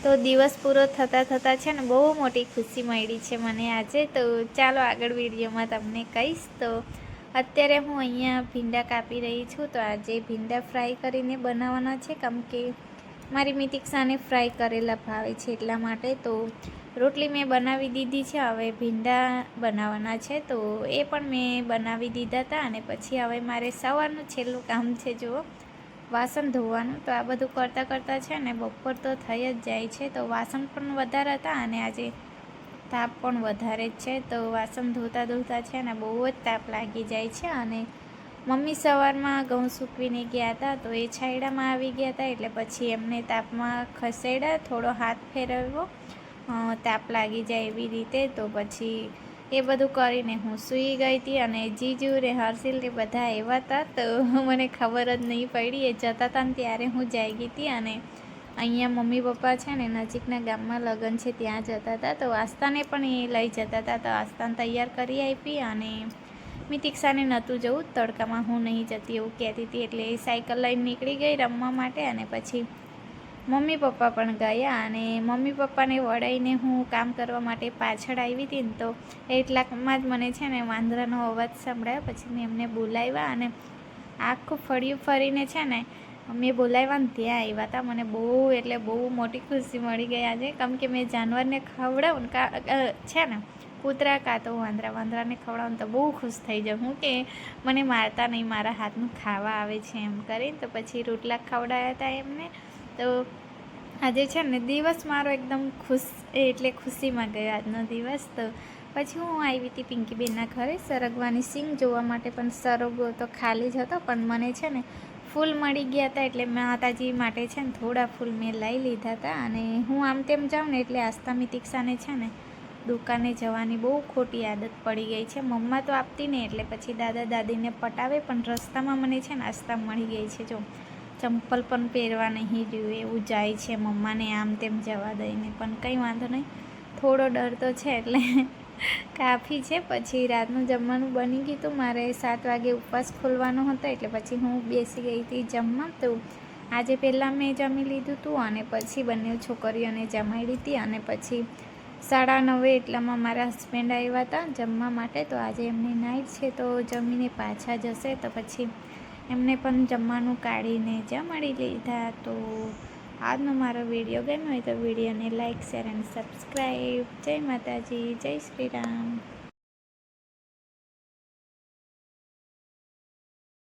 તો દિવસ પૂરો થતાં છે ને બહુ મોટી ખુશી મળી છે મને આજે. તો ચાલો આગળ વિડીયોમાં તમને કહીશ. તો અત્યારે હું અહીંયા ભીંડા કાપી રહી છું. તો આજે ભીંડા ફ્રાય કરીને બનાવવાના છે, કેમ કે મારી મિતિક્ષાને ફ્રાય કરેલા ભાવે છે એટલા માટે. તો રોટલી મેં બનાવી દીધી છે, હવે ભીંડા બનાવવાના છે. તો એ પણ મેં બનાવી દીધા હતા અને પછી હવે મારે સવારનું છેલ્લું કામ છે જુઓ, વાસણ ધોવાનું. તો આ બધું કરતાં છે ને બપોર તો થઈ જ જાય છે. તો વાસણ પણ વધારે હતા અને આજે તાપ પણ વધારે જ છે. તો વાસણ ધોતા છે ને બહુ જ તાપ લાગી જાય છે. અને મમ્મી સવારમાં ઘઉં સૂકવીને ગયા હતા, તો એ છાયડામાં આવી ગયા હતા, એટલે પછી એમને તાપમાં ખસેડ્યા, થોડો હાથ ફેરવ્યો, તાપ લાગી જાય એવી રીતે. તો પછી એ બધું કરીને હું સૂઈ ગઈ હતી અને જીજુ ને હર્ષિલ ને બધા આવ્યા હતા. તો મને ખબર જ નહીં પડી, એ જતા હતા ને ત્યારે હું જાગી હતી. અને અહીંયા મમ્મી પપ્પા છે ને નજીકના ગામમાં લગ્ન છે ત્યાં જતા હતા. તો આસ્તાને પણ એ લઈ જતા હતા. તો આસ્તાને તૈયાર કરી આપી અને મિતિક્ષાને નહોતું જવું, તડકામાં હું નહીં જતી એવું કહેતી હતી, એટલે એ સાયકલ લઈને નીકળી ગઈ રમવા માટે. અને પછી મમ્મી પપ્પા પણ ગયા અને મમ્મી પપ્પાને વળાઈને હું કામ કરવા માટે પાછળ આવી હતી ને, તો એટલામાં જ મને છે ને વાંદરાનો અવાજ સંભળાયો. પછી મેં એમને બોલાવ્યા અને આખું ફળિયું ફરીને છે ને મેં બોલાવ્યા ને ત્યાં આવ્યા હતા. મને બહુ એટલે બહુ મોટી ખુશી મળી ગઈ આજે, કેમ કે મેં જાનવરને ખવડાવું છે ને, કૂતરા કાં તો વાંદરાને ખવડાવું તો બહુ ખુશ થઈ જાઉં હું, કે મને મારતા નહીં, મારા હાથનું ખાવા આવે છે એમ કરીને. તો પછી રોટલા ખવડાવ્યા હતા એમને. તો આજે છે ને દિવસ મારો એકદમ એટલે ખુશીમાં ગયો આજનો દિવસ. તો પછી હું આવી હતી પિંકીબેનના ઘરે સરગવાની સિંગ જોવા માટે, પણ સરગવો તો ખાલી જ હતો, પણ મને છે ને ફૂલ મળી ગયા હતા, એટલે માતાજી માટે છે ને થોડા ફૂલ મેં લઈ લીધા હતા. અને હું આમ તેમ જાઉં ને એટલે આસ્થા મિતિક્ષાને છે ને દુકાને જવાની બહુ ખોટી આદત પડી ગઈ છે. મમ્મા તો આપતી ને એટલે પછી દાદા દાદીને પટાવે, પણ રસ્તામાં મને છે ને આસ્થા મળી ગઈ છે. જો ચંપલ પણ પહેરવા નહીં જોઈએ એવું જાય છે મમ્માને આમ તેમ જવા દઈને, પણ કંઈ વાંધો નહીં, થોડો ડર તો છે એટલે કાફી છે. પછી રાતનું જમવાનું બની ગયું હતું, મારે 7 વાગે ઉપવાસ ખોલવાનો હતો, એટલે પછી હું બેસી ગઈ હતી જમવા. તો આજે પહેલાં મેં જમી લીધું હતું અને પછી બંને છોકરીઓને જમાડી હતી. અને પછી 9:30 એટલામાં મારા હસબન્ડ આવ્યા હતા જમવા માટે. તો આજે એમની નાઈટ છે, તો જમીને પાછા જશે. તો પછી એમને પણ જમવાનું કાઢીને જમાડી લીધા. તો આજનો મારો વિડીયો ગમ્યો હોય તો વિડીયોને લાઇક, શેર અને સબસ્ક્રાઈબ. જય માતાજી, જય શ્રી રામ.